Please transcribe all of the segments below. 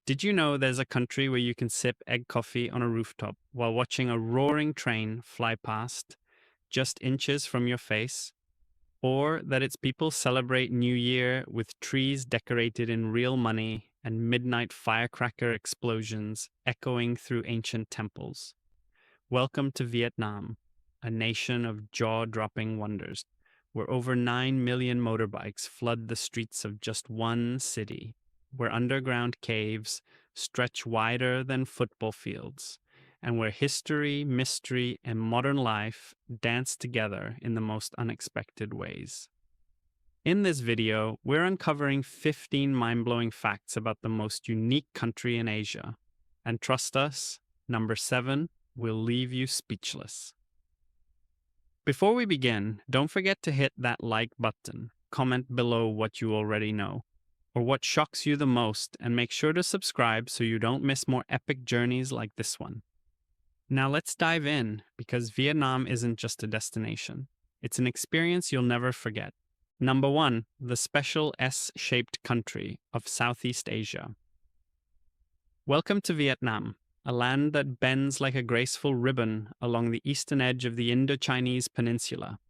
Did you know there's a country where you can sip egg coffee on a rooftop while watching a roaring train fly past just inches from your face? Or that its people celebrate New Year with trees decorated in real money and midnight firecracker explosions echoing through ancient temples? Welcome to Vietnam, a nation of jaw dropping wonders, where over 9 million motorbikes flood the streets of just one city, where underground caves stretch wider than football fields, and where history, mystery, and modern life dance together in the most unexpected ways. In this video, we're uncovering 15 mind blowing facts about the most unique country in Asia. And trust us, number 7 will leave you speechless. Before we begin, don't forget to hit that like button, comment below what you already know, or what shocks you the most, and make sure to subscribe so you don't miss more epic journeys like this one. Now let's dive in, because Vietnam isn't just a destination. It's an experience you'll never forget. Number 1, the special S-shaped country of Southeast Asia. Welcome to Vietnam, a land that bends like a graceful ribbon along the eastern edge of the Indo-Chinese peninsula.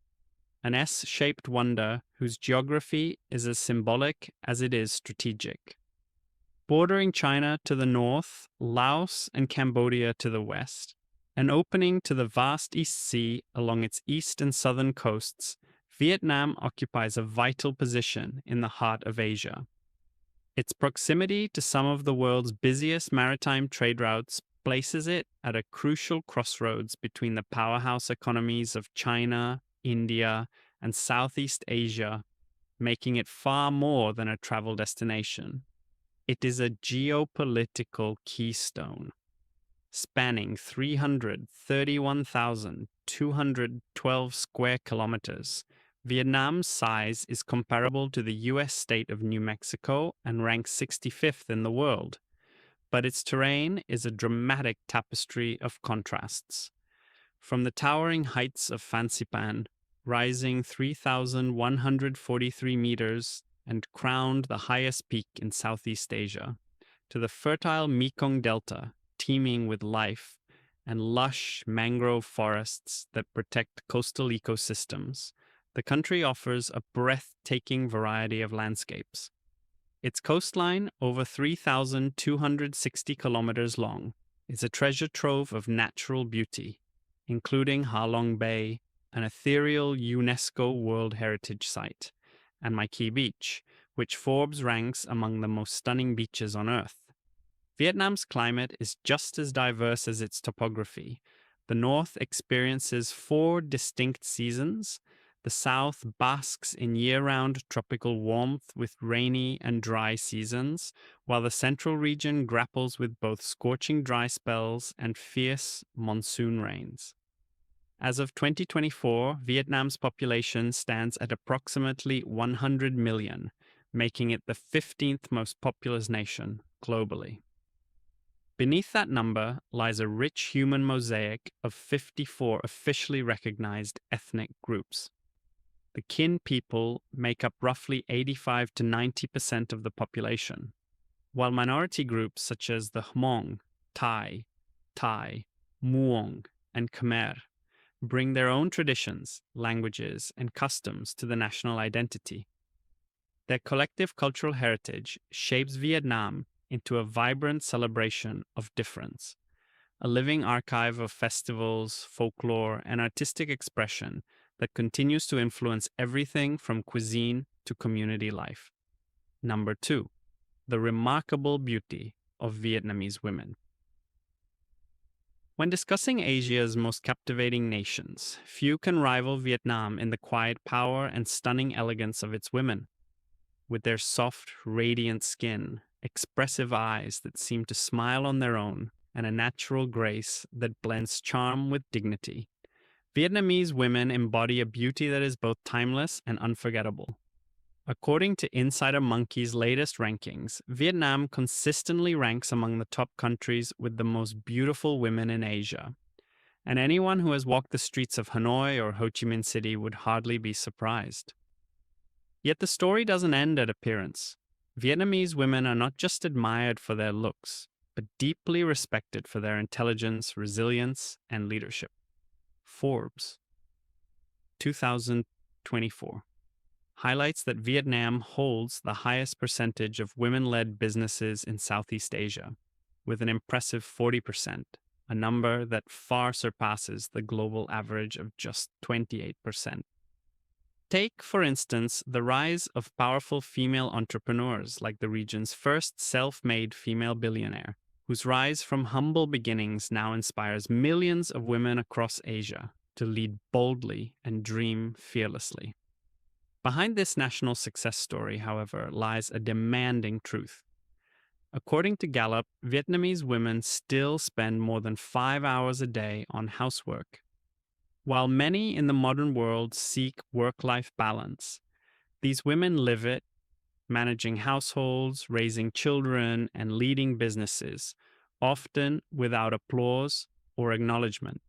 An S-shaped wonder whose geography is as symbolic as it is strategic. Bordering China to the north, Laos and Cambodia to the west, and opening to the vast East Sea along its east and southern coasts, Vietnam occupies a vital position in the heart of Asia. Its proximity to some of the world's busiest maritime trade routes places it at a crucial crossroads between the powerhouse economies of China, India, and Southeast Asia, making it far more than a travel destination. It is a geopolitical keystone. Spanning 331,212 square kilometers, Vietnam's size is comparable to the US state of New Mexico and ranks 65th in the world. But its terrain is a dramatic tapestry of contrasts. From the towering heights of Fansipan, rising 3,143 meters and crowned the highest peak in Southeast Asia, to the fertile Mekong Delta, teeming with life, and lush mangrove forests that protect coastal ecosystems, the country offers a breathtaking variety of landscapes. Its coastline, over 3,260 kilometers long, is a treasure trove of natural beauty, including Ha Long Bay, an ethereal UNESCO World Heritage Site, and Mai Kea Beach, which Forbes ranks among the most stunning beaches on Earth. Vietnam's climate is just as diverse as its topography. The north experiences 4 distinct seasons. The south basks in year-round tropical warmth with rainy and dry seasons, while the central region grapples with both scorching dry spells and fierce monsoon rains. As of 2024, Vietnam's population stands at approximately 100 million, making it the 15th most populous nation globally. Beneath that number lies a rich human mosaic of 54 officially recognized ethnic groups. The Kin people make up roughly 85 to 90% of the population, while minority groups such as the Hmong, Thai, Muong, and Khmer bring their own traditions, languages, and customs to the national identity. Their collective cultural heritage shapes Vietnam into a vibrant celebration of difference, a living archive of festivals, folklore, and artistic expression that continues to influence everything from cuisine to community life. Number 2, the remarkable beauty of Vietnamese women. When discussing Asia's most captivating nations, few can rival Vietnam in the quiet power and stunning elegance of its women. With their soft, radiant skin, expressive eyes that seem to smile on their own, and a natural grace that blends charm with dignity, Vietnamese women embody a beauty that is both timeless and unforgettable. According to Insider Monkey's latest rankings, Vietnam consistently ranks among the top countries with the most beautiful women in Asia. And anyone who has walked the streets of Hanoi or Ho Chi Minh City would hardly be surprised. Yet the story doesn't end at appearance. Vietnamese women are not just admired for their looks, but deeply respected for their intelligence, resilience, and leadership. Forbes, 2024, highlights that Vietnam holds the highest percentage of women-led businesses in Southeast Asia, with an impressive 40%, a number that far surpasses the global average of just 28%. Take, for instance, the rise of powerful female entrepreneurs like the region's first self-made female billionaire, whose rise from humble beginnings now inspires millions of women across Asia to lead boldly and dream fearlessly. Behind this national success story, however, lies a demanding truth. According to Gallup, Vietnamese women still spend more than 5 hours a day on housework. While many in the modern world seek work-life balance, these women live it, managing households, raising children, and leading businesses, often without applause or acknowledgement.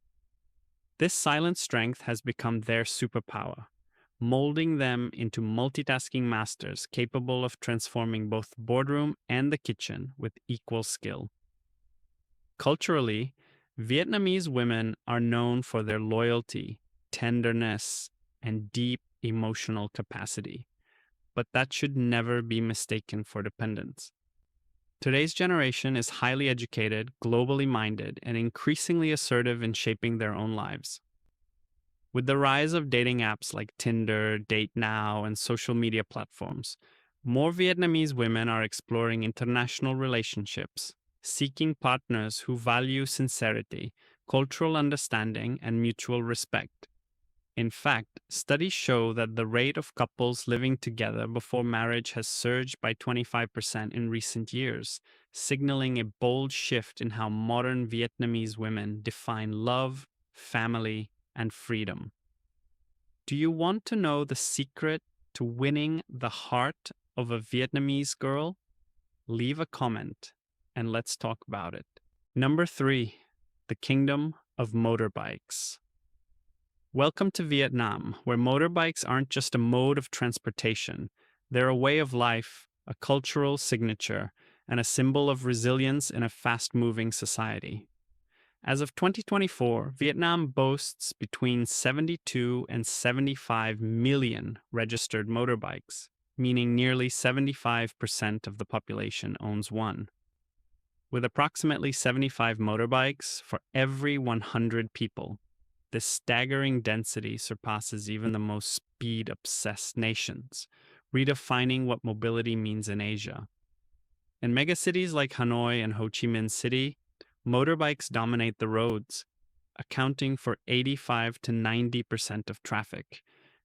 This silent strength has become their superpower, molding them into multitasking masters capable of transforming both the boardroom and the kitchen with equal skill. Culturally, Vietnamese women are known for their loyalty, tenderness, and deep emotional capacity, but that should never be mistaken for dependence. Today's generation is highly educated, globally minded, and increasingly assertive in shaping their own lives. With the rise of dating apps like Tinder, Date Now, and social media platforms, more Vietnamese women are exploring international relationships, seeking partners who value sincerity, cultural understanding, and mutual respect. In fact, studies show that the rate of couples living together before marriage has surged by 25% in recent years, signaling a bold shift in how modern Vietnamese women define love, family, and freedom. Do you want to know the secret to winning the heart of a Vietnamese girl? Leave a comment and let's talk about it. Number 3, the Kingdom of Motorbikes. Welcome to Vietnam, where motorbikes aren't just a mode of transportation. They're a way of life, a cultural signature, and a symbol of resilience in a fast-moving society. As of 2024, Vietnam boasts between 72 and 75 million registered motorbikes, meaning nearly 75% of the population owns one. With approximately 75 motorbikes for every 100 people, this staggering density surpasses even the most speed-obsessed nations, redefining what mobility means in Asia. In megacities like Hanoi and Ho Chi Minh City, motorbikes dominate the roads, accounting for 85 to 90% of traffic,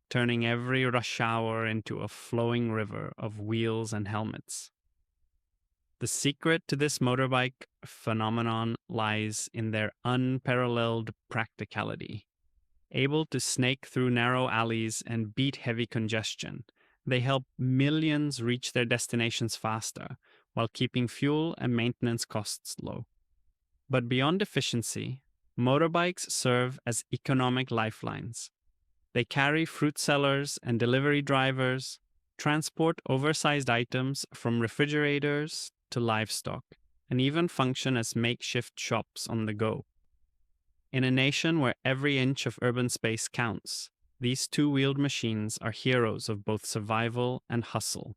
turning every rush hour into a flowing river of wheels and helmets. The secret to this motorbike phenomenon lies in their unparalleled practicality. Able to snake through narrow alleys and beat heavy congestion, they help millions reach their destinations faster while keeping fuel and maintenance costs low. But beyond efficiency, motorbikes serve as economic lifelines. They carry fruit sellers and delivery drivers, transport oversized items from refrigerators to livestock, and even function as makeshift shops on the go. In a nation where every inch of urban space counts, these two-wheeled machines are heroes of both survival and hustle.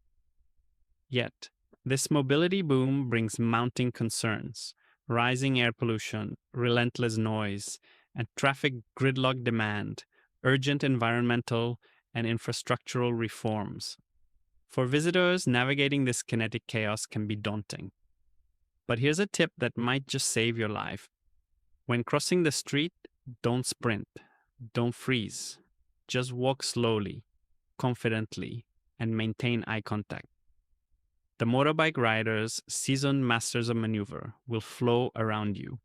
Yet, this mobility boom brings mounting concerns: rising air pollution, relentless noise, and traffic gridlock demand, urgent environmental and infrastructural reforms. For visitors, navigating this kinetic chaos can be daunting. But here's a tip that might just save your life. When crossing the street, don't sprint, don't freeze. Just walk slowly, confidently, and maintain eye contact. The motorbike riders, seasoned masters of maneuver, will flow around you.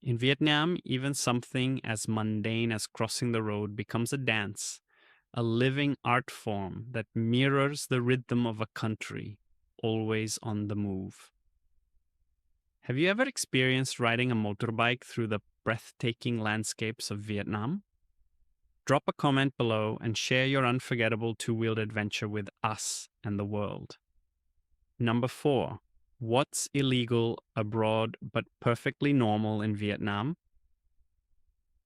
In Vietnam, even something as mundane as crossing the road becomes a dance, a living art form that mirrors the rhythm of a country, always on the move. Have you ever experienced riding a motorbike through the breathtaking landscapes of Vietnam? Drop a comment below and share your unforgettable two-wheeled adventure with us and the world. Number 4. What's illegal abroad but perfectly normal in Vietnam?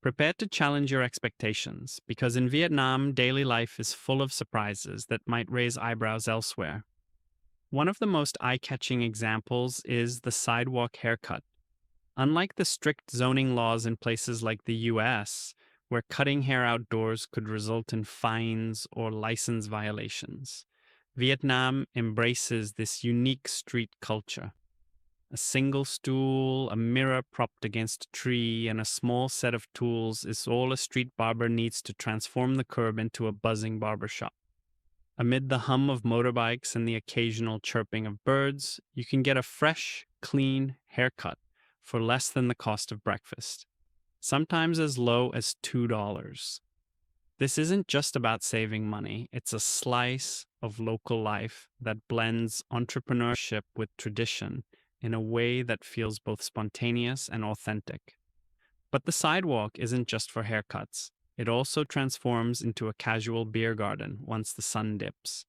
Prepare to challenge your expectations, because in Vietnam, daily life is full of surprises that might raise eyebrows elsewhere. One of the most eye-catching examples is the sidewalk haircut. Unlike the strict zoning laws in places like the US, where cutting hair outdoors could result in fines or license violations, Vietnam embraces this unique street culture. A single stool, a mirror propped against a tree, and a small set of tools is all a street barber needs to transform the curb into a buzzing barbershop. Amid the hum of motorbikes and the occasional chirping of birds, you can get a fresh, clean haircut for less than the cost of breakfast, sometimes as low as $2. This isn't just about saving money, it's a slice of local life that blends entrepreneurship with tradition in a way that feels both spontaneous and authentic. But the sidewalk isn't just for haircuts. It also transforms into a casual beer garden once the sun dips.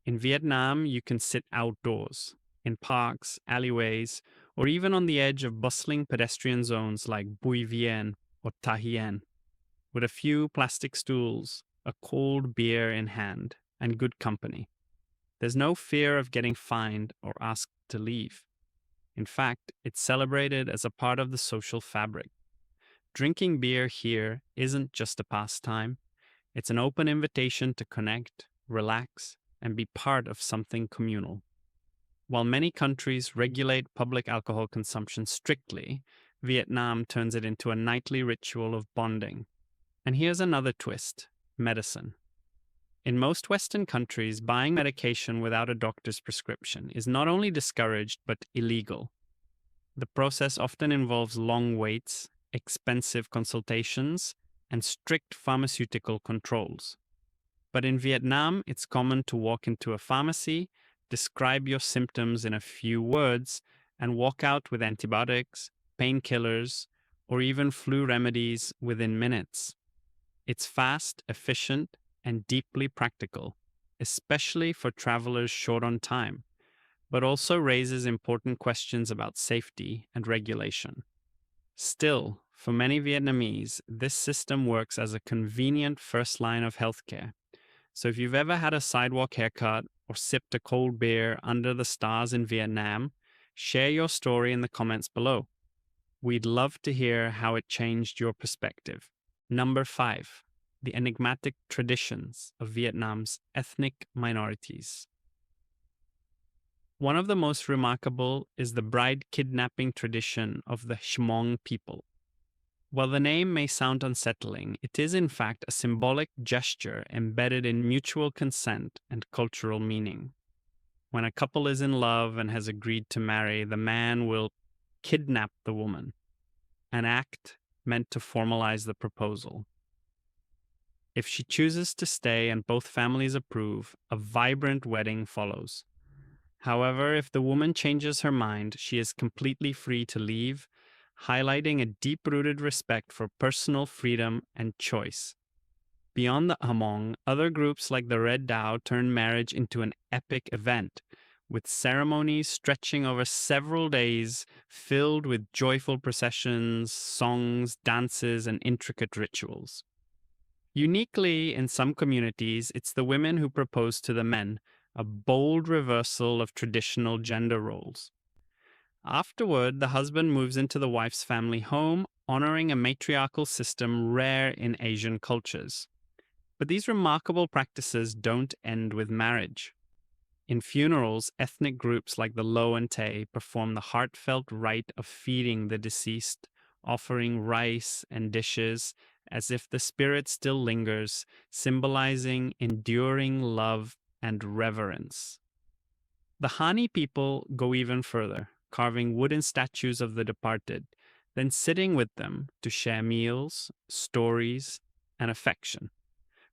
In Vietnam, you can sit outdoors, in parks, alleyways, or even on the edge of bustling pedestrian zones like Bui Vien or Ta Hien, with a few plastic stools, a cold beer in hand, and good company. There's no fear of getting fined or asked to leave. In fact, it's celebrated as a part of the social fabric. Drinking beer here isn't just a pastime, it's an open invitation to connect, relax, and be part of something communal. While many countries regulate public alcohol consumption strictly, Vietnam turns it into a nightly ritual of bonding. And here's another twist: medicine. In most Western countries, buying medication without a doctor's prescription is not only discouraged but illegal. The process often involves long waits, expensive consultations, and strict pharmaceutical controls. But in Vietnam, it's common to walk into a pharmacy, describe your symptoms in a few words, and walk out with antibiotics, painkillers, or even flu remedies within minutes. It's fast, efficient, and deeply practical, especially for travelers short on time, but also raises important questions about safety and regulation. Still, for many Vietnamese, this system works as a convenient first line of healthcare. So if you've ever had a sidewalk haircut or sipped a cold beer under the stars in Vietnam, share your story in the comments below. We'd love to hear how it changed your perspective. Number 5. The enigmatic traditions of Vietnam's ethnic minorities. One of the most remarkable is the bride kidnapping tradition of the Hmong people. While the name may sound unsettling, it is in fact a symbolic gesture embedded in mutual consent and cultural meaning. When a couple is in love and has agreed to marry, the man will kidnap the woman, an act meant to formalize the proposal. If she chooses to stay and both families approve, a vibrant wedding follows. However, if the woman changes her mind, she is completely free to leave, highlighting a deep-rooted respect for personal freedom and choice. Beyond the Hmong, other groups like the Red Dao turn marriage into an epic event, with ceremonies stretching over several days, filled with joyful processions, songs, dances, and intricate rituals. Uniquely, in some communities, it's the women who propose to the men, a bold reversal of traditional gender roles. Afterward, the husband moves into the wife's family home, honoring a matriarchal system rare in Asian cultures. But these remarkable practices don't end with marriage. In funerals, ethnic groups like the Lo and Tay perform the heartfelt rite of feeding the deceased, offering rice and dishes as if the spirit still lingers, symbolizing enduring love and reverence. The Hani people go even further, carving wooden statues of the departed, then sitting with them to share meals, stories, and affection,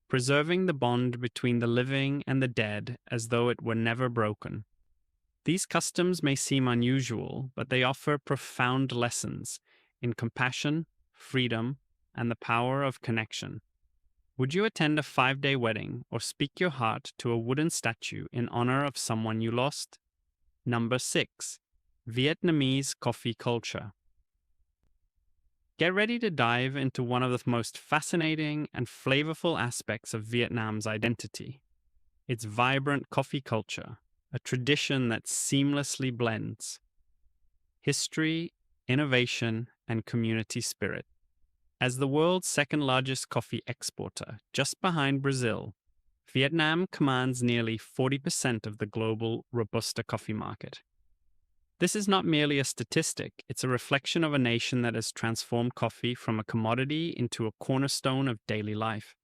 preserving the bond between the living and the dead as though it were never broken. These customs may seem unusual, but they offer profound lessons in compassion, freedom, and the power of connection. Would you attend a 5-day wedding or speak your heart to a wooden statue in honor of someone you lost? Number 6. Vietnamese coffee culture. Get ready to dive into one of the most fascinating and flavorful aspects of Vietnam's identity: its vibrant coffee culture, a tradition that seamlessly blends history, innovation, and community spirit. As the world's second largest coffee exporter, just behind Brazil, Vietnam commands nearly 40% of the global Robusta coffee market. This is not merely a statistic, it's a reflection of a nation that has transformed coffee from a commodity into a cornerstone of daily life.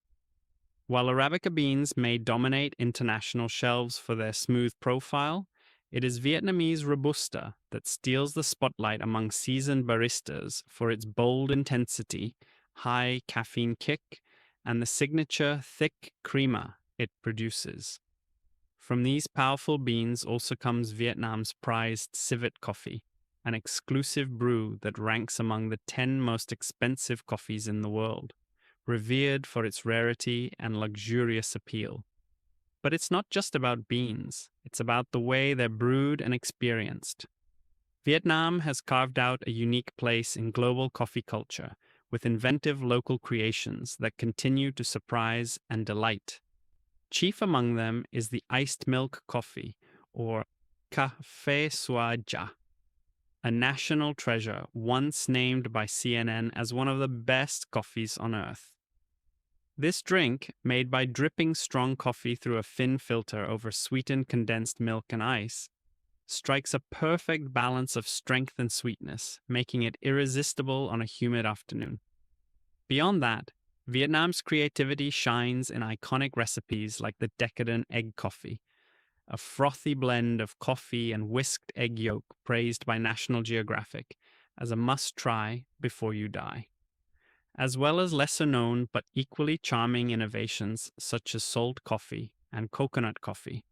While Arabica beans may dominate international shelves for their smooth profile, it is Vietnamese Robusta that steals the spotlight among seasoned baristas for its bold intensity, high caffeine kick, and the signature thick crema it produces. From these powerful beans also comes Vietnam's prized civet coffee, an exclusive brew that ranks among the 10 most expensive coffees in the world, revered for its rarity and luxurious appeal. But it's not just about beans, it's about the way they're brewed and experienced. Vietnam has carved out a unique place in global coffee culture, with inventive local creations that continue to surprise and delight. Chief among them is the iced milk coffee, or café soi ja, a national treasure once named by CNN as one of the best coffees on earth. This drink, made by dripping strong coffee through a thin filter over sweetened condensed milk and ice, strikes a perfect balance of strength and sweetness, making it irresistible on a humid afternoon. Beyond that, Vietnam's creativity shines in iconic recipes like the decadent egg coffee, a frothy blend of coffee and whisked egg yolk praised by National Geographic as a must-try before you die, as well as lesser-known but equally charming innovations such as salt coffee and coconut coffee.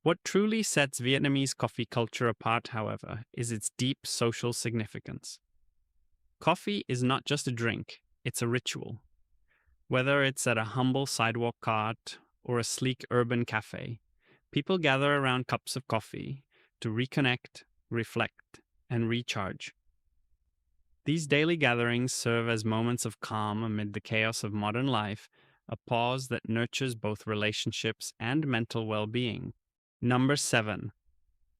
What truly sets Vietnamese coffee culture apart, however, is its deep social significance. Coffee is not just a drink, it's a ritual. Whether it's at a humble sidewalk cart or a sleek urban cafe, people gather around cups of coffee to reconnect, reflect, and recharge. These daily gatherings serve as moments of calm amid the chaos of modern life, a pause that nurtures both relationships and mental well-being. Number 7.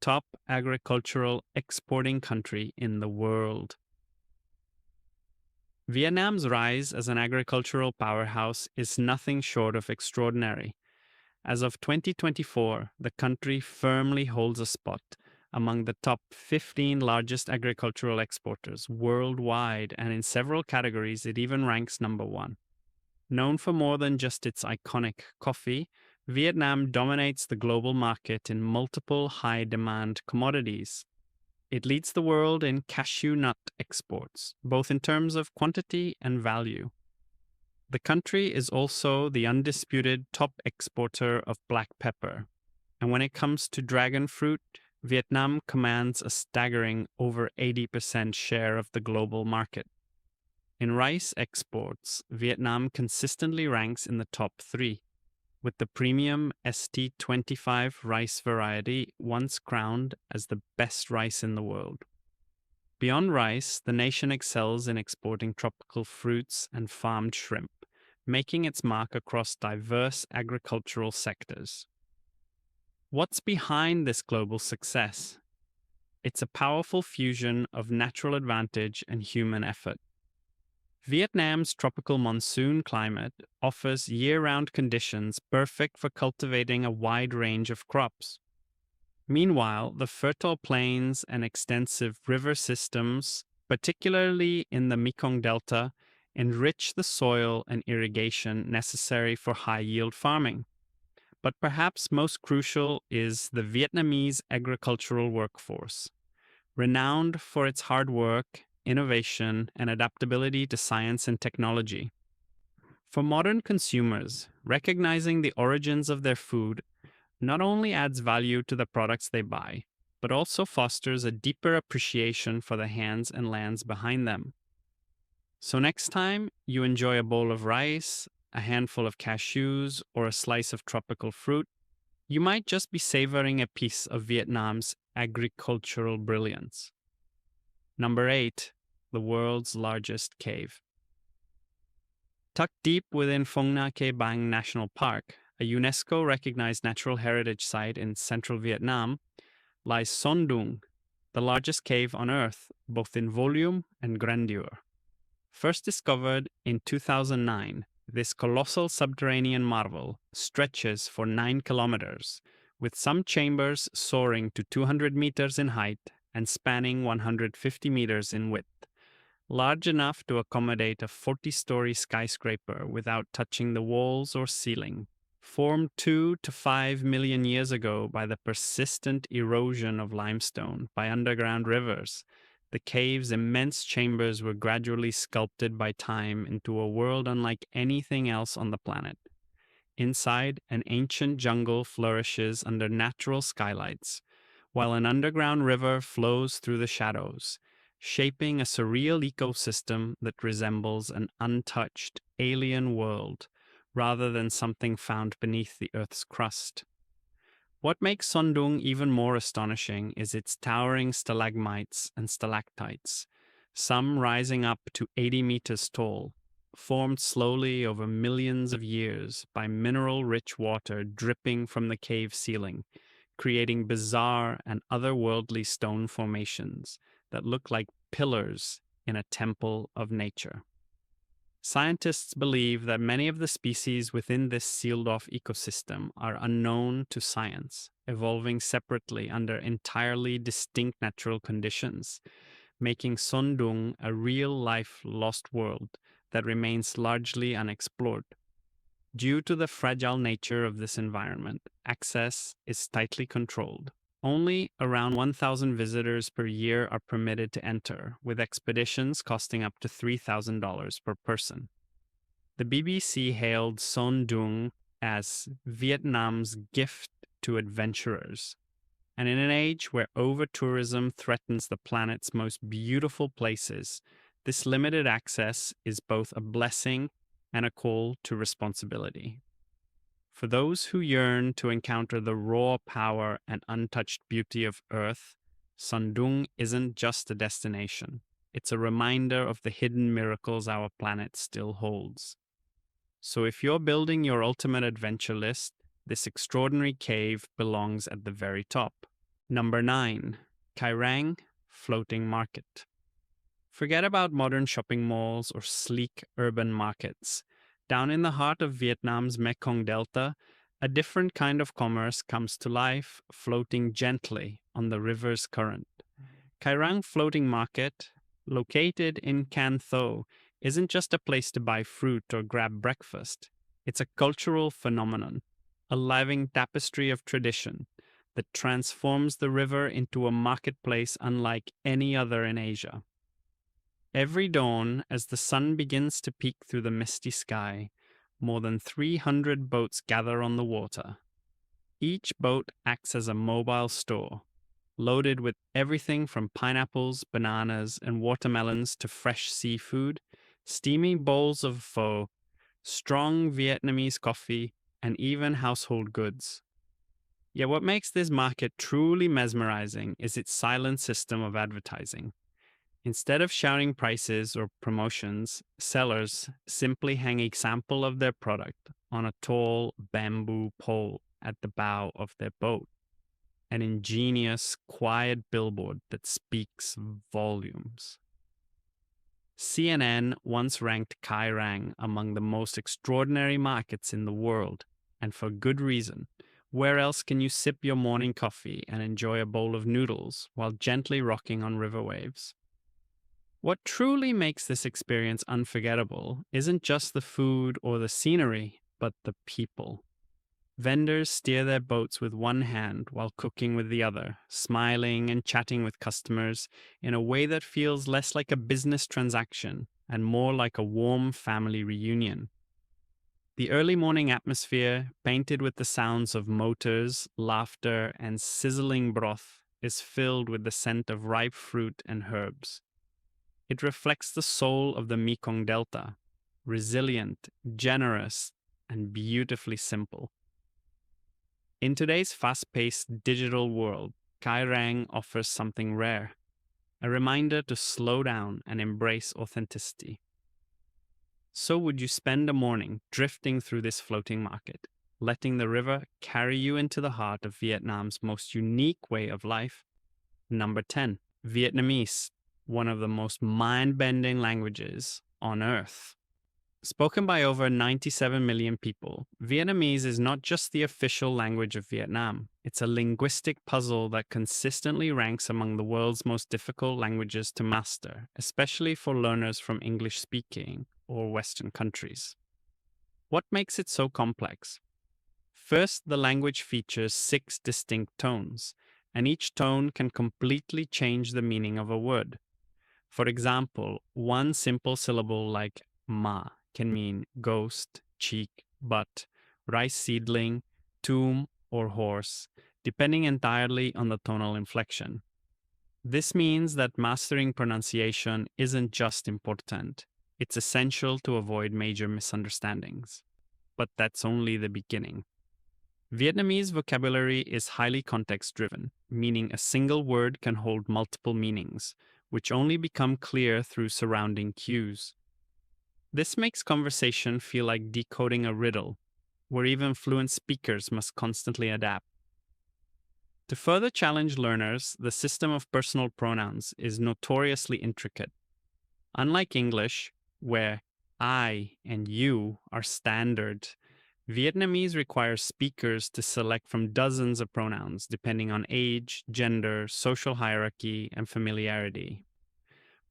Top agricultural exporting country in the world. Vietnam's rise as an agricultural powerhouse is nothing short of extraordinary. As of 2024, the country firmly holds a spot among the top 15 largest agricultural exporters worldwide, and in several categories it even ranks number 1. Known for more than just its iconic coffee, Vietnam dominates the global market in multiple high-demand commodities. It leads the world in cashew nut exports, both in terms of quantity and value. The country is also the undisputed top exporter of black pepper, and when it comes to dragon fruit, Vietnam commands a staggering over 80% share of the global market. In rice exports, Vietnam consistently ranks in the top 3, with the premium ST25 rice variety once crowned as the best rice in the world. Beyond rice, the nation excels in exporting tropical fruits and farmed shrimp, making its mark across diverse agricultural sectors. What's behind this global success? It's a powerful fusion of natural advantage and human effort. Vietnam's tropical monsoon climate offers year-round conditions perfect for cultivating a wide range of crops. Meanwhile, the fertile plains and extensive river systems, particularly in the Mekong Delta, enrich the soil and irrigation necessary for high-yield farming. But perhaps most crucial is the Vietnamese agricultural workforce, renowned for its hard work, innovation, and adaptability to science and technology. For modern consumers, recognizing the origins of their food not only adds value to the products they buy, but also fosters a deeper appreciation for the hands and lands behind them. So next time you enjoy a bowl of rice, a handful of cashews, or a slice of tropical fruit, you might just be savoring a piece of Vietnam's agricultural brilliance. Number 8, the world's largest cave. Tucked deep within Phong Nha Ke Bang National Park, a UNESCO-recognized natural heritage site in central Vietnam, lies Son Doong, the largest cave on Earth, both in volume and grandeur. First discovered in 2009, this colossal subterranean marvel stretches for 9 kilometers, with some chambers soaring to 200 meters in height and spanning 150 meters in width, large enough to accommodate a 40-story skyscraper without touching the walls or ceiling. Formed 2 to 5 million years ago by the persistent erosion of limestone by underground rivers, the cave's immense chambers were gradually sculpted by time into a world unlike anything else on the planet. Inside, an ancient jungle flourishes under natural skylights, while an underground river flows through the shadows, shaping a surreal ecosystem that resembles an untouched, alien world rather than something found beneath the Earth's crust. What makes Son Doong even more astonishing is its towering stalagmites and stalactites, some rising up to 80 meters tall, formed slowly over millions of years by mineral-rich water dripping from the cave ceiling, creating bizarre and otherworldly stone formations that look like pillars in a temple of nature. Scientists believe that many of the species within this sealed-off ecosystem are unknown to science, evolving separately under entirely distinct natural conditions, making Son Doong a real-life lost world that remains largely unexplored. Due to the fragile nature of this environment, access is tightly controlled. Only around 1,000 visitors per year are permitted to enter, with expeditions costing up to $3,000 per person. The BBC hailed Son Doong as Vietnam's gift to adventurers. And in an age where over-tourism threatens the planet's most beautiful places, this limited access is both a blessing and a call to responsibility. For those who yearn to encounter the raw power and untouched beauty of Earth, Son Doong isn't just a destination. It's a reminder of the hidden miracles our planet still holds. So if you're building your ultimate adventure list, this extraordinary cave belongs at the very top. Number 9, Kai Rang Floating Market. Forget about modern shopping malls or sleek urban markets. Down in the heart of Vietnam's Mekong Delta, a different kind of commerce comes to life, floating gently on the river's current. Kai Rang Floating Market, located in Can Tho, isn't just a place to buy fruit or grab breakfast. It's a cultural phenomenon, a living tapestry of tradition that transforms the river into a marketplace unlike any other in Asia. Every dawn, as the sun begins to peek through the misty sky, more than 300 boats gather on the water. Each boat acts as a mobile store, loaded with everything from pineapples, bananas, and watermelons to fresh seafood, steamy bowls of pho, strong Vietnamese coffee, and even household goods. Yet what makes this market truly mesmerizing is its silent system of advertising. Instead of shouting prices or promotions, sellers simply hang a sample of their product on a tall bamboo pole at the bow of their boat. An ingenious, quiet billboard that speaks volumes. CNN once ranked Kai Rang among the most extraordinary markets in the world, and for good reason. Where else can you sip your morning coffee and enjoy a bowl of noodles while gently rocking on river waves? What truly makes this experience unforgettable isn't just the food or the scenery, but the people. Vendors steer their boats with one hand while cooking with the other, smiling and chatting with customers in a way that feels less like a business transaction and more like a warm family reunion. The early morning atmosphere, painted with the sounds of motors, laughter, and sizzling broth, is filled with the scent of ripe fruit and herbs. It reflects the soul of the Mekong Delta, resilient, generous, and beautifully simple. In today's fast-paced digital world, Kai Rang offers something rare, a reminder to slow down and embrace authenticity. So would you spend a morning drifting through this floating market, letting the river carry you into the heart of Vietnam's most unique way of life? Number 10, Vietnamese, one of the most mind-bending languages on earth. Spoken by over 97 million people, Vietnamese is not just the official language of Vietnam. It's a linguistic puzzle that consistently ranks among the world's most difficult languages to master, especially for learners from English-speaking or Western countries. What makes it so complex? First, the language features 6 distinct tones, and each tone can completely change the meaning of a word. For example, one simple syllable like ma can mean ghost, cheek, butt, rice seedling, tomb, or horse, depending entirely on the tonal inflection. This means that mastering pronunciation isn't just important, it's essential to avoid major misunderstandings. But that's only the beginning. Vietnamese vocabulary is highly context-driven, meaning a single word can hold multiple meanings, which only become clear through surrounding cues. This makes conversation feel like decoding a riddle, where even fluent speakers must constantly adapt. To further challenge learners, the system of personal pronouns is notoriously intricate. Unlike English, where I and you are standard, Vietnamese requires speakers to select from dozens of pronouns depending on age, gender, social hierarchy, and familiarity.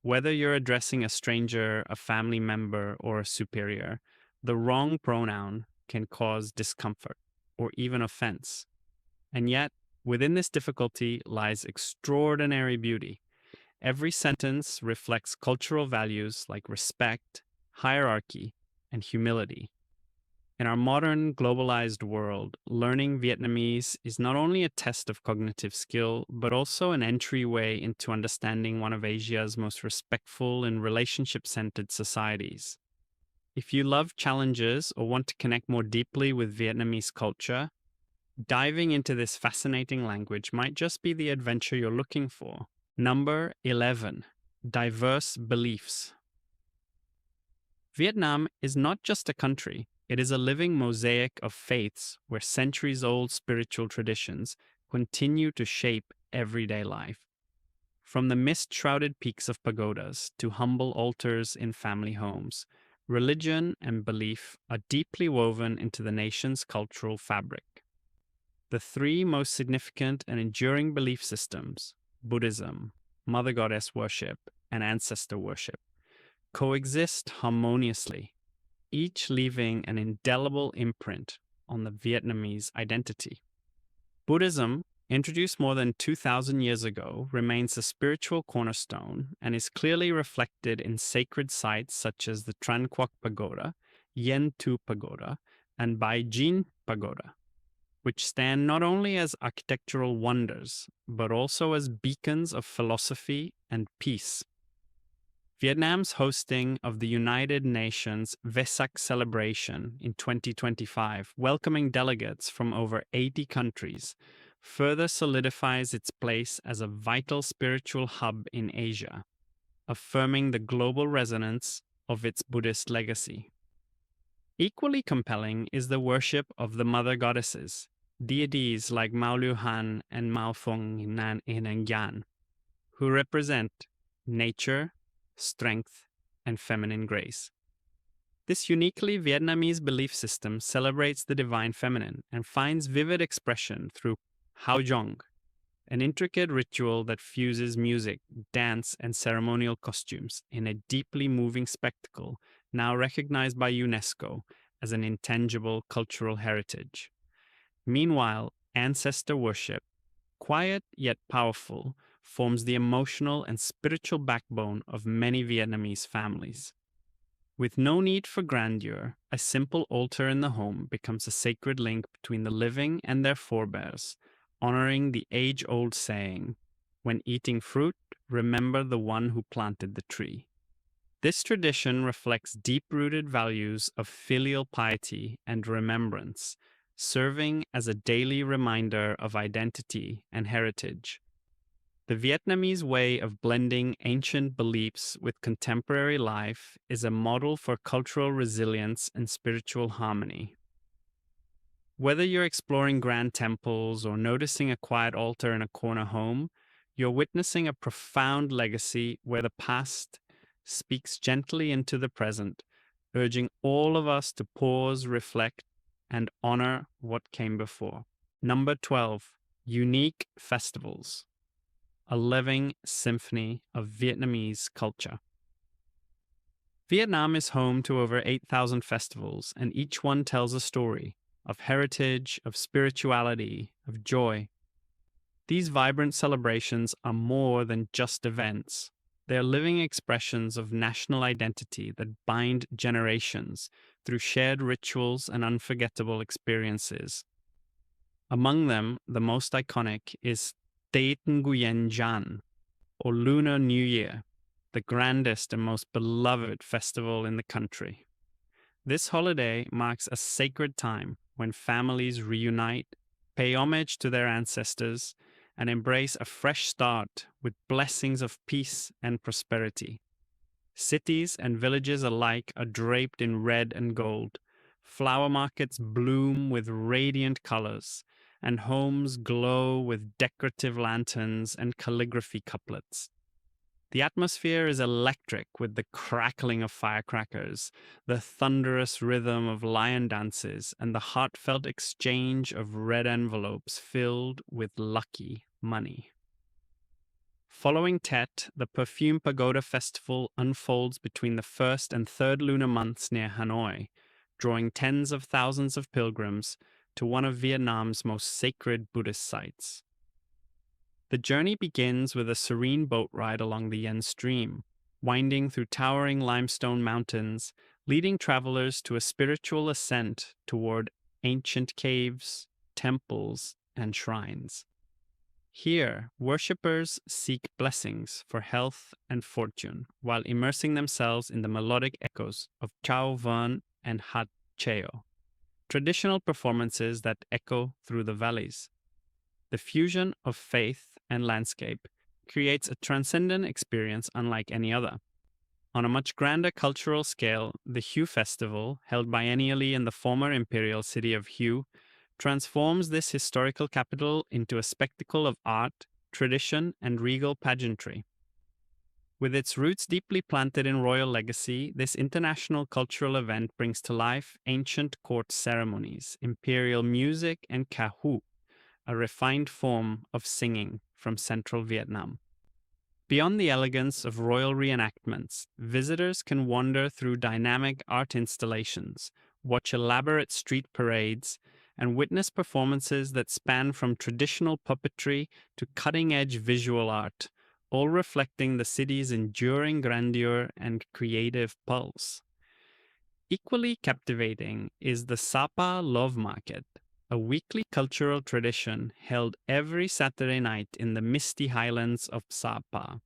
Whether you're addressing a stranger, a family member, or a superior, the wrong pronoun can cause discomfort or even offense. And yet, within this difficulty lies extraordinary beauty. Every sentence reflects cultural values like respect, hierarchy, and humility. In our modern, globalized world, learning Vietnamese is not only a test of cognitive skill, but also an entryway into understanding one of Asia's most respectful and relationship-centered societies. If you love challenges or want to connect more deeply with Vietnamese culture, diving into this fascinating language might just be the adventure you're looking for. Number 11. Diverse beliefs. Vietnam is not just a country, it is a living mosaic of faiths where centuries-old spiritual traditions continue to shape everyday life. From the mist-shrouded peaks of pagodas to humble altars in family homes, religion and belief are deeply woven into the nation's cultural fabric. The 3 most significant and enduring belief systems, Buddhism, Mother Goddess worship, and ancestor worship, coexist harmoniously, each leaving an indelible imprint on the Vietnamese identity. Buddhism, introduced more than 2,000 years ago, remains a spiritual cornerstone and is clearly reflected in sacred sites such as the Tran Quoc Pagoda, Yen Tu Pagoda, and Bai Jin Pagoda, which stand not only as architectural wonders, but also as beacons of philosophy and peace. Vietnam's hosting of the United Nations Vesak celebration in 2025, welcoming delegates from over 80 countries, further solidifies its place as a vital spiritual hub in Asia, affirming the global resonance of its Buddhist legacy. Equally compelling is the worship of the mother goddesses, deities like Mao Liu Han and Mao Fong Nan Yan, who represent nature, strength, and feminine grace. This uniquely Vietnamese belief system celebrates the divine feminine and finds vivid expression through Hao Dong, an intricate ritual that fuses music, dance, and ceremonial costumes in a deeply moving spectacle now recognized by UNESCO as an intangible cultural heritage. Meanwhile, ancestor worship, quiet yet powerful, forms the emotional and spiritual backbone of many Vietnamese families. With no need for grandeur, a simple altar in the home becomes a sacred link between the living and their forebears, honoring the age-old saying, "When eating fruit, remember the one who planted the tree." This tradition reflects deep-rooted values of filial piety and remembrance, serving as a daily reminder of identity and heritage. The Vietnamese way of blending ancient beliefs with contemporary life is a model for cultural resilience and spiritual harmony. Whether you're exploring grand temples or noticing a quiet altar in a corner home, you're witnessing a profound legacy where the past speaks gently into the present, urging all of us to pause, reflect, and honor what came before. Number 12, unique festivals, a living symphony of Vietnamese culture. Vietnam is home to over 8,000 festivals, and each one tells a story of heritage, of spirituality, of joy. These vibrant celebrations are more than just events. They are living expressions of national identity that bind generations through shared rituals and unforgettable experiences. Among them, the most iconic is Tết Nguyên Đán, or Lunar New Year, the grandest and most beloved festival in the country. This holiday marks a sacred time when families reunite, pay homage to their ancestors, and embrace a fresh start with blessings of peace and prosperity. Cities and villages alike are draped in red and gold. Flower markets bloom with radiant colors, and homes glow with decorative lanterns and calligraphy couplets. The atmosphere is electric with the crackling of firecrackers, the thunderous rhythm of lion dances, and the heartfelt exchange of red envelopes filled with lucky money. Following Tet, the Perfume Pagoda Festival unfolds between the first and third lunar months near Hanoi, drawing tens of thousands of pilgrims to one of Vietnam's most sacred Buddhist sites. The journey begins with a serene boat ride along the Yen Stream, winding through towering limestone mountains, leading travelers to a spiritual ascent toward ancient caves, temples, and shrines. Here, worshippers seek blessings for health and fortune while immersing themselves in the melodic echoes of Chao Vern and Hat Cheo, traditional performances that echo through the valleys. The fusion of faith and landscape creates a transcendent experience unlike any other. On a much grander cultural scale, the Hue Festival, held biennially in the former imperial city of Hue, transforms this historical capital into a spectacle of art, tradition, and regal pageantry. With its roots deeply planted in royal legacy, this international cultural event brings to life ancient court ceremonies, imperial music, and ca hu, a refined form of singing from central Vietnam. Beyond the elegance of royal reenactments, visitors can wander through dynamic art installations, watch elaborate street parades, and witness performances that span from traditional puppetry to cutting-edge visual art, all reflecting the city's enduring grandeur and creative pulse. Equally captivating is the Sapa Love Market, a weekly cultural tradition held every Saturday night in the misty highlands of Sapa.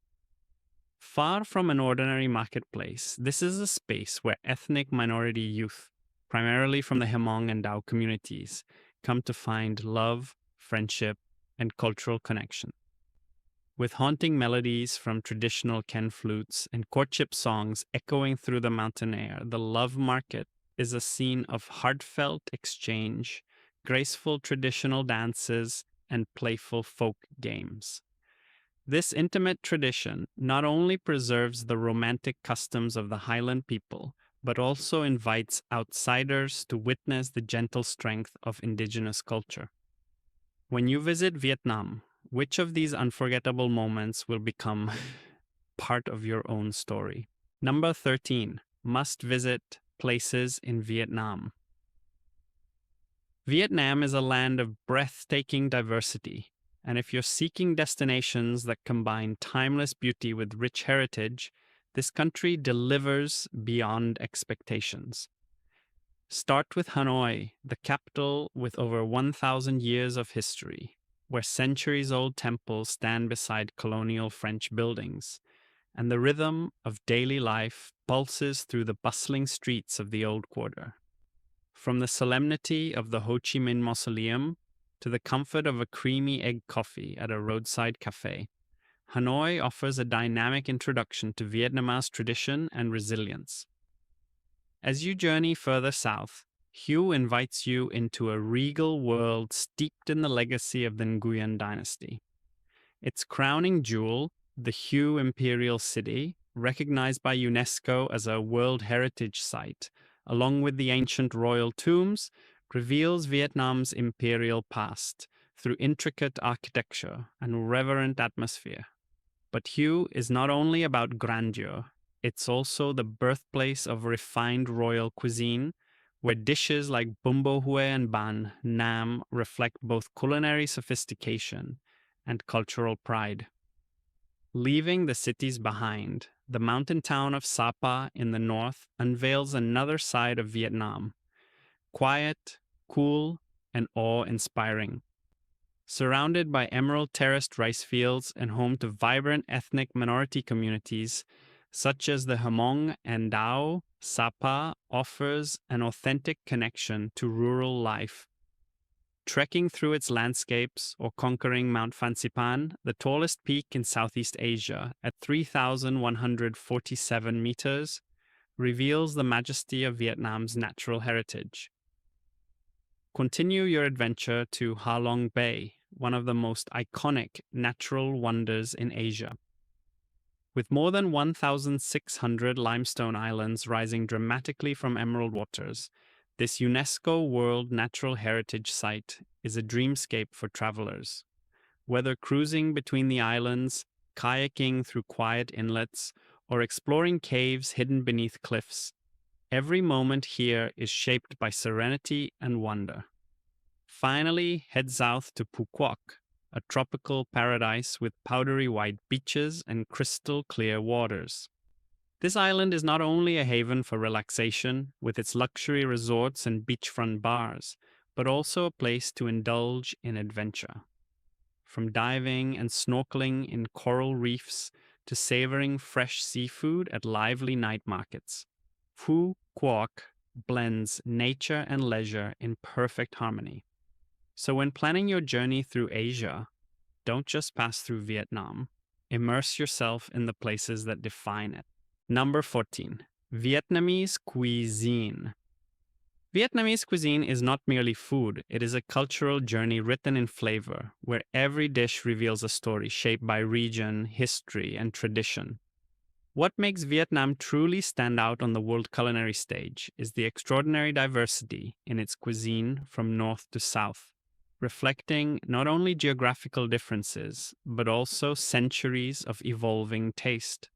Far from an ordinary marketplace, this is a space where ethnic minority youth, primarily from the Hmong and Dao communities, come to find love, friendship, and cultural connection. With haunting melodies from traditional Ken flutes and courtship songs echoing through the mountain air, the Love Market is a scene of heartfelt exchange, graceful traditional dances, and playful folk games. This intimate tradition not only preserves the romantic customs of the Highland people, but also invites outsiders to witness the gentle strength of indigenous culture. When you visit Vietnam, which of these unforgettable moments will become part of your own story? Number 13, must visit places in Vietnam. Vietnam is a land of breathtaking diversity, and if you're seeking destinations that combine timeless beauty with rich heritage, this country delivers beyond expectations. Start with Hanoi, the capital with over 1,000 years of history, where centuries-old temples stand beside colonial French buildings, and the rhythm of daily life pulses through the bustling streets of the Old Quarter. From the solemnity of the Ho Chi Minh Mausoleum to the comfort of a creamy egg coffee at a roadside cafe, Hanoi offers a dynamic introduction to Vietnam's tradition and resilience. As you journey further south, Hue invites you into a regal world steeped in the legacy of the Nguyen dynasty. Its crowning jewel, the Hue Imperial City, recognized by UNESCO as a World Heritage Site, along with the ancient royal tombs, reveals Vietnam's imperial past through intricate architecture and reverent atmosphere. But Hue is not only about grandeur, it's also the birthplace of refined royal cuisine, where dishes like bún bò Huế and Ban Nam reflect both culinary sophistication and cultural pride. Leaving the cities behind, the mountain town of Sapa in the north unveils another side of Vietnam, quiet, cool, and awe-inspiring. Surrounded by emerald terraced rice fields and home to vibrant ethnic minority communities, such as the Hmong and Dao, Sapa offers an authentic connection to rural life. Trekking through its landscapes or conquering Mount Fansipan, the tallest peak in Southeast Asia at 3,147 meters, reveals the majesty of Vietnam's natural heritage. Continue your adventure to Ha Long Bay, one of the most iconic natural wonders in Asia. With more than 1,600 limestone islands rising dramatically from emerald waters, this UNESCO World Natural Heritage Site is a dreamscape for travelers. Whether cruising between the islands, kayaking through quiet inlets, or exploring caves hidden beneath cliffs, every moment here is shaped by serenity and wonder. Finally, head south to Phu Quoc, a tropical paradise with powdery white beaches and crystal clear waters. This island is not only a haven for relaxation, with its luxury resorts and beachfront bars, but also a place to indulge in adventure. From diving and snorkeling in coral reefs to savoring fresh seafood at lively night markets, Phu Quoc blends nature and leisure in perfect harmony. So when planning your journey through Asia, don't just pass through Vietnam. Immerse yourself in the places that define it. Number 14. Vietnamese cuisine. Vietnamese cuisine is not merely food, it is a cultural journey written in flavor, where every dish reveals a story shaped by region, history, and tradition. What makes Vietnam truly stand out on the world culinary stage is the extraordinary diversity in its cuisine from north to south, reflecting not only geographical differences, but also centuries of evolving taste.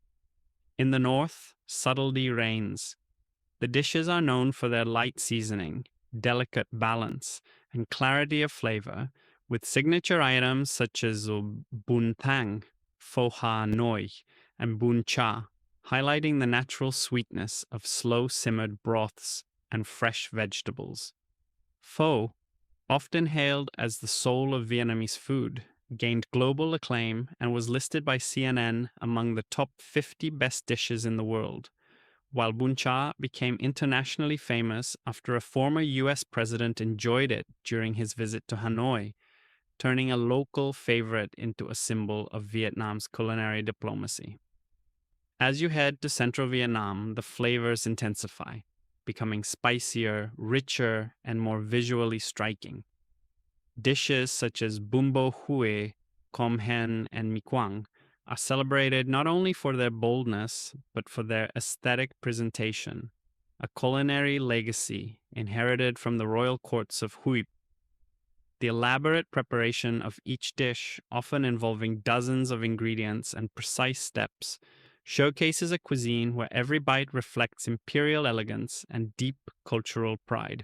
In the north, subtlety reigns. The dishes are known for their light seasoning, delicate balance, and clarity of flavor, with signature items such as bún thang, pho ha noi, and bún cha, highlighting the natural sweetness of slow-simmered broths and fresh vegetables. Pho, often hailed as the soul of Vietnamese food, gained global acclaim and was listed by CNN among the top 50 best dishes in the world, while bún cha became internationally famous after a former US president enjoyed it during his visit to Hanoi, turning a local favorite into a symbol of Vietnam's culinary diplomacy. As you head to central Vietnam, the flavors intensify, becoming spicier, richer, and more visually striking. Dishes such as bún bò Huế, com hen, and mi quang are celebrated not only for their boldness, but for their aesthetic presentation, a culinary legacy inherited from the royal courts of Huế. The elaborate preparation of each dish, often involving dozens of ingredients and precise steps, showcases a cuisine where every bite reflects imperial elegance and deep cultural pride.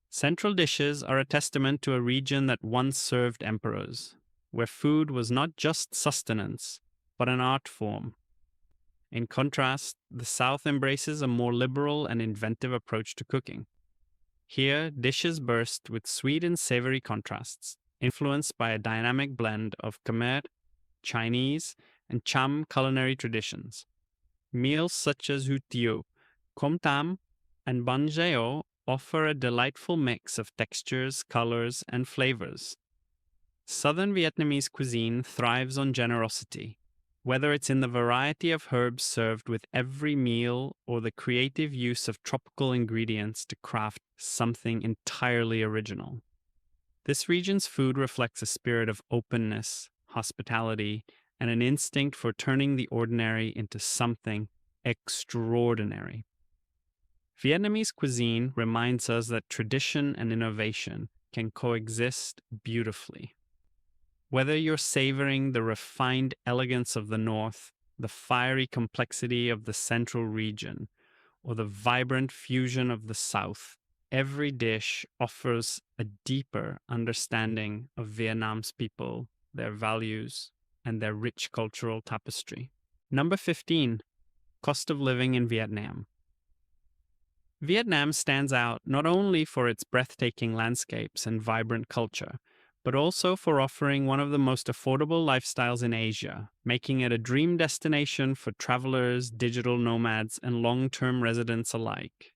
Central dishes are a testament to a region that once served emperors, where food was not just sustenance, but an art form. In contrast, the South embraces a more liberal and inventive approach to cooking. Here, dishes burst with sweet and savory contrasts, influenced by a dynamic blend of Khmer, Chinese, and Cham culinary traditions. Meals such as hủ tiếu, com tam, and bánh xèo offer a delightful mix of textures, colors, and flavors. Southern Vietnamese cuisine thrives on generosity, whether it's in the variety of herbs served with every meal or the creative use of tropical ingredients to craft something entirely original. This region's food reflects a spirit of openness, hospitality, and an instinct for turning the ordinary into something extraordinary. Vietnamese cuisine reminds us that tradition and innovation can coexist beautifully. Whether you're savoring the refined elegance of the North, the fiery complexity of the Central region, or the vibrant fusion of the South, every dish offers a deeper understanding of Vietnam's people, their values, and their rich cultural tapestry. Number 15, cost of living in Vietnam. Vietnam stands out not only for its breathtaking landscapes and vibrant culture, but also for offering one of the most affordable lifestyles in Asia, making it a dream destination for travelers, digital nomads, and long-term residents alike.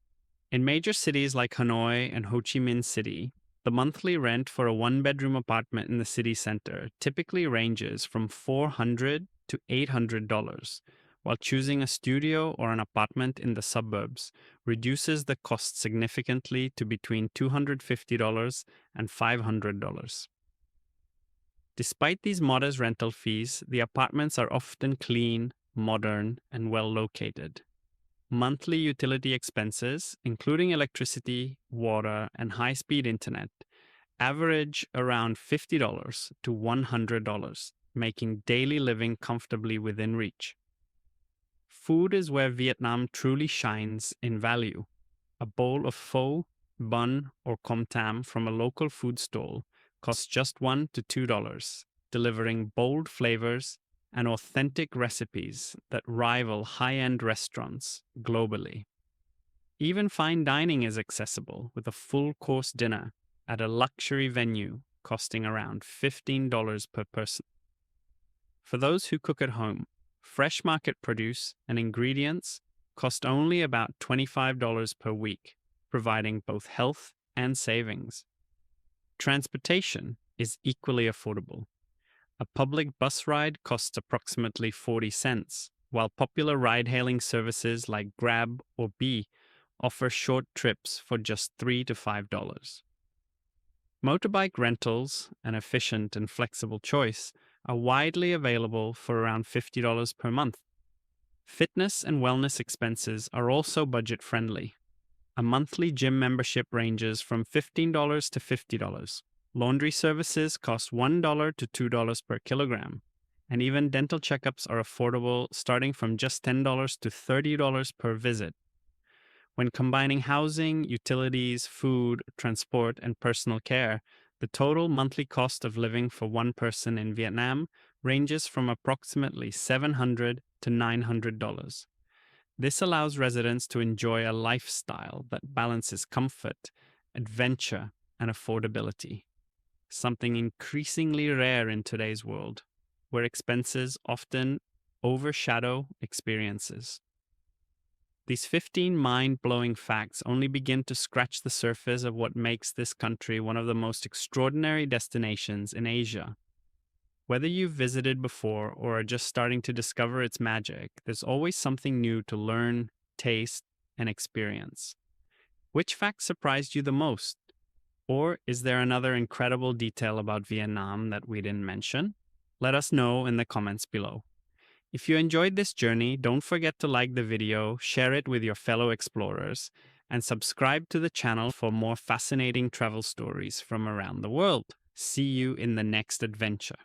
In major cities like Hanoi and Ho Chi Minh City, the monthly rent for a one-bedroom apartment in the city center typically ranges from $400 to $800, while choosing a studio or an apartment in the suburbs reduces the cost significantly to between $250 and $500. Despite these modest rental fees, the apartments are often clean, modern, and well located. Monthly utility expenses, including electricity, water, and high-speed internet, average around $50 to $100, making daily living comfortably within reach. Food is where Vietnam truly shines in value. A bowl of pho, bun, or com tam from a local food stall costs just $1 to $2, delivering bold flavors and authentic recipes that rival high-end restaurants globally. Even fine dining is accessible, with a full-course dinner at a luxury venue costing around $15 per person. For those who cook at home, fresh market produce and ingredients cost only about $25 per week, providing both health and savings. Transportation is equally affordable. A public bus ride costs approximately 40 cents, while popular ride-hailing services like Grab or Bee offer short trips for just $3 to $5. Motorbike rentals, an efficient and flexible choice, are widely available for around $50 per month. Fitness and wellness expenses are also budget-friendly. A monthly gym membership ranges from $15 to $50. Laundry services cost $1 to $2 per kilogram, and even dental checkups are affordable, starting from just $10 to $30 per visit. When combining housing, utilities, food, transport, and personal care, the total monthly cost of living for one person in Vietnam ranges from approximately $700 to $900. This allows residents to enjoy a lifestyle that balances comfort, adventure, and affordability, something increasingly rare in today's world, where expenses often overshadow experiences. These 15 mind-blowing facts only begin to scratch the surface of what makes this country one of the most extraordinary destinations in Asia. Whether you've visited before or are just starting to discover its magic, there's always something new to learn, taste, and experience. Which fact surprised you the most? Or is there another incredible detail about Vietnam that we didn't mention? Let us know in the comments below. If you enjoyed this journey, don't forget to like the video, share it with your fellow explorers, and subscribe to the channel for more fascinating travel stories from around the world. See you in the next adventure.